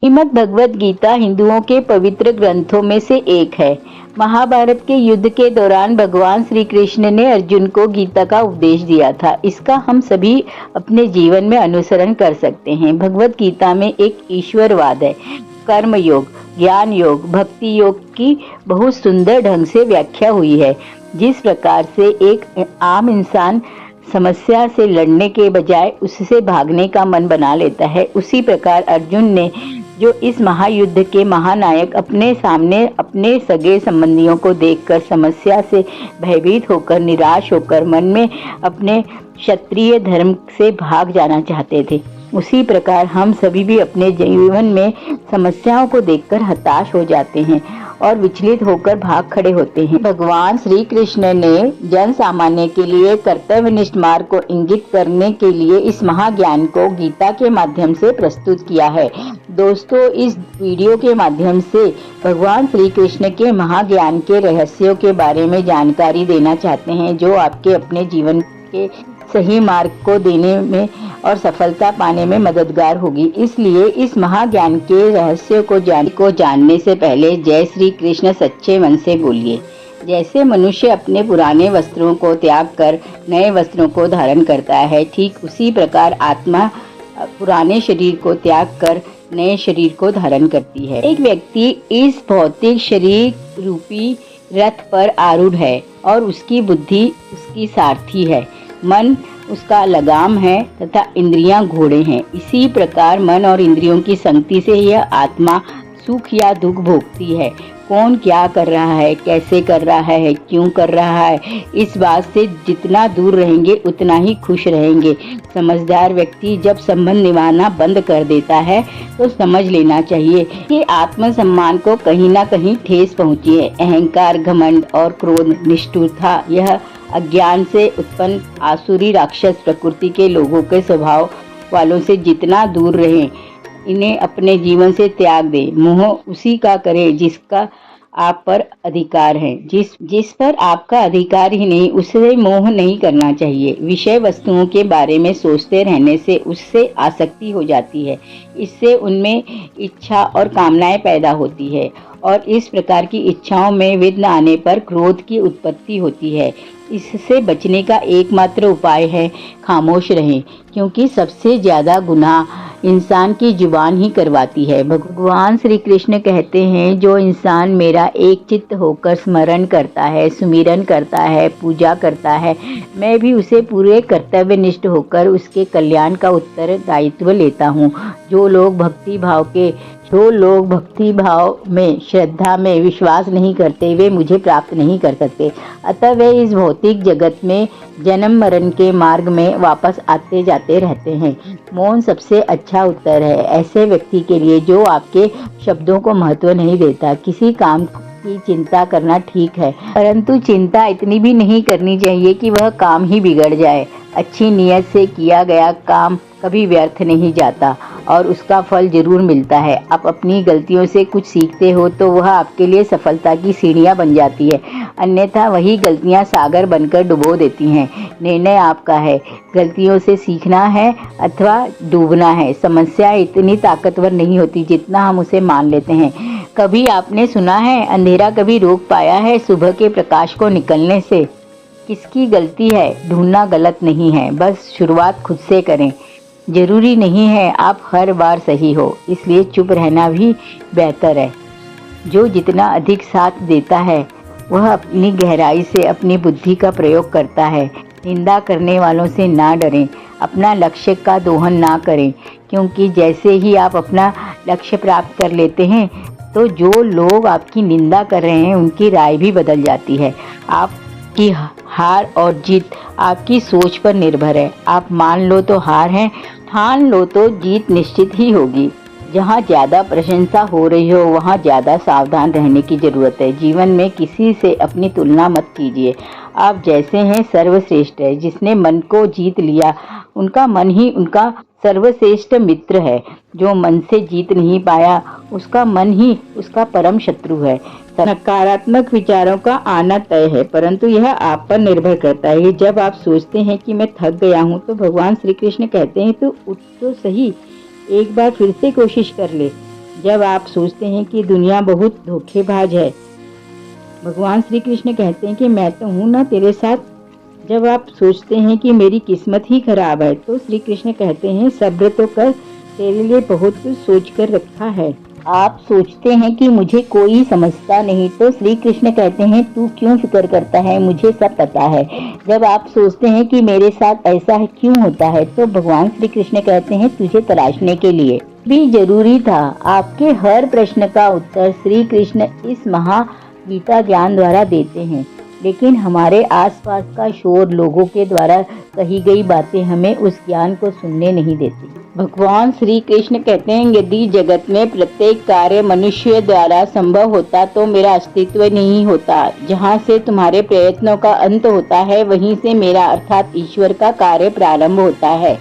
श्रीमद् भगवद गीता हिंदुओं के पवित्र ग्रंथों में से एक है। महाभारत के युद्ध के दौरान भगवान श्री कृष्ण ने अर्जुन को गीता का उपदेश दिया था। इसका हम सभी अपने जीवन में अनुसरण कर सकते हैं। भगवद गीता में एक ईश्वरवाद है, कर्म योग, ज्ञान योग, भक्ति योग की बहुत सुंदर ढंग से व्याख्या हुई है। जिस प्रकार से एक आम इंसान समस्या से लड़ने के बजाय उससे भागने का मन बना लेता है, उसी प्रकार अर्जुन ने, जो इस महायुद्ध के महानायक, अपने सामने अपने सगे संबंधियों को देखकर समस्या से भयभीत होकर, निराश होकर मन में अपने क्षत्रिय धर्म से भाग जाना चाहते थे। उसी प्रकार हम सभी भी अपने जीवन में समस्याओं को देखकर हताश हो जाते हैं और विचलित होकर भाग खड़े होते हैं। भगवान श्री कृष्ण ने जन सामान्य के लिए कर्तव्यनिष्ठ मार्ग को इंगित करने के लिए इस महाज्ञान को गीता के माध्यम से प्रस्तुत किया है। दोस्तों, इस वीडियो के माध्यम से भगवान श्री कृष्ण के महाज्ञान के रहस्यों के बारे में जानकारी देना चाहते हैं, जो आपके अपने जीवन के सही मार्ग को देने में और सफलता पाने में मददगार होगी। इसलिए इस महाज्ञान के रहस्यों को जानने से पहले जय श्री कृष्ण सच्चे मन से बोलिए। जैसे मनुष्य अपने पुराने वस्त्रों को त्याग कर नए वस्त्रों को धारण करता है, ठीक उसी प्रकार आत्मा पुराने शरीर को त्याग कर नए शरीर को धारण करती है। एक व्यक्ति इस भौतिक शरीर रूपी रथ पर आरूढ़ है और उसकी बुद्धि उसकी सारथी है। मन उसका लगाम है तथा इंद्रियां घोड़े हैं। इसी प्रकार मन और इंद्रियों की संगति से यह आत्मा सुख या दुख भोगती है। कौन क्या कर रहा है, कैसे कर रहा है, क्यों कर रहा है, इस बात से जितना दूर रहेंगे उतना ही खुश रहेंगे। समझदार व्यक्ति जब संबंध निभाना बंद कर देता है तो समझ लेना चाहिए कि आत्मसम्मान को कहीं ना कहीं ठेस पहुंची है। अहंकार, घमंड और क्रोध, निष्ठुरता, यह अज्ञान से उत्पन्न आसुरी राक्षस प्रकृति के लोगों के स्वभाव वालों से जितना दूर रहें, इन्हें अपने जीवन से त्याग दें। मोह उसी का करें जिसका आप पर अधिकार है। जिस पर आपका अधिकार ही नहीं, उससे मोह नहीं करना चाहिए। विषय वस्तुओं के बारे में सोचते रहने से उससे आसक्ति हो जाती है। इससे उनमें इच्छा और कामनाएं पैदा होती है और इस प्रकार की इच्छाओं में विघ्न आने पर क्रोध की उत्पत्ति होती है। इससे बचने का एकमात्र उपाय है खामोश रहें, क्योंकि सबसे ज्यादा गुनाह इंसान की जुबान ही करवाती है। भगवान श्री कृष्ण कहते हैं, जो इंसान मेरा एक चित्त होकर स्मरण करता है, सुमिरन करता है, पूजा करता है, मैं भी उसे पूरे कर्तव्यनिष्ठ होकर उसके कल्याण का उत्तरदायित्व लेता हूँ। जो लोग भक्ति भाव में, श्रद्धा में विश्वास नहीं करते, वे मुझे प्राप्त नहीं कर सकते। अतः वे इस भौतिक जगत में जन्म मरण के मार्ग में वापस आते जाते रहते हैं। मौन सबसे अच्छा उत्तर है ऐसे व्यक्ति के लिए जो आपके शब्दों को महत्व नहीं देता। किसी काम की चिंता करना ठीक है, परंतु चिंता इतनी भी नहीं करनी चाहिए कि वह काम ही बिगड़ जाए। अच्छी नीयत से किया गया काम कभी व्यर्थ नहीं जाता और उसका फल जरूर मिलता है। आप अपनी गलतियों से कुछ सीखते हो तो वह आपके लिए सफलता की सीढ़ियां बन जाती है, अन्यथा वही गलतियां सागर बनकर डुबो देती हैं। निर्णय आपका है, गलतियों से सीखना है अथवा डूबना है। समस्या इतनी ताकतवर नहीं होती जितना हम उसे मान लेते हैं। कभी आपने सुना है, अंधेरा कभी रोक पाया है सुबह के प्रकाश को निकलने से? किसकी गलती है ढूंढना गलत नहीं है, बस शुरुआत खुद से करें। जरूरी नहीं है आप हर बार सही हो, इसलिए चुप रहना भी बेहतर है। जो जितना अधिक साथ देता है वह अपनी गहराई से अपनी बुद्धि का प्रयोग करता है। निंदा करने वालों से ना डरें, अपना लक्ष्य का दोहन ना करें, क्योंकि जैसे ही आप अपना लक्ष्य प्राप्त कर लेते हैं तो जो लोग आपकी निंदा कर रहे हैं उनकी राय भी बदल जाती है। आपकी हार और जीत आपकी सोच पर निर्भर है। आप मान लो तो हार है, ठान लो तो जीत निश्चित ही होगी। जहाँ ज़्यादा प्रशंसा हो रही हो वहाँ ज़्यादा सावधान रहने की ज़रूरत है। जीवन में किसी से अपनी तुलना मत कीजिए। आप जैसे हैं सर्वश्रेष्ठ है। जिसने मन को जीत लिया उनका मन ही उनका सर्वश्रेष्ठ मित्र है। जो मन से जीत नहीं पाया उसका मन ही उसका परम शत्रु है। नकारात्मक विचारों का आना तय है, परंतु यह आप पर निर्भर करता है। जब आप सोचते हैं कि मैं थक गया हूँ तो भगवान श्री कृष्ण कहते हैं तो उठ तो सही, एक बार फिर से कोशिश कर ले। जब आप सोचते हैं कि दुनिया बहुत धोखेबाज है, भगवान श्री कृष्ण कहते हैं कि मैं तो हूँ ना तेरे साथ। जब आप सोचते हैं कि मेरी किस्मत ही खराब है, तो श्री कृष्ण कहते हैं सब्र तो कर, तेरे लिए बहुत कुछ सोच कर रखा है। आप सोचते हैं कि मुझे कोई समझता नहीं, तो श्री कृष्ण कहते हैं तू क्यों फिक्र करता है, मुझे सब पता है। जब आप सोचते हैं कि मेरे साथ ऐसा क्यों होता है, तो भगवान श्री कृष्ण कहते हैं तुझे तलाशने के लिए भी जरूरी था। आपके हर प्रश्न का उत्तर श्री कृष्ण इस महागीता ज्ञान द्वारा देते हैं, लेकिन हमारे आसपास का शोर, लोगों के द्वारा कही गई बातें हमें उस ज्ञान को सुनने नहीं देती। भगवान श्री कृष्ण कहते हैं यदि जगत में प्रत्येक कार्य मनुष्य द्वारा संभव होता तो मेरा अस्तित्व नहीं होता। जहाँ से तुम्हारे प्रयत्नों का अंत होता है, वहीं से मेरा अर्थात ईश्वर का कार्य प्रारंभ होता है।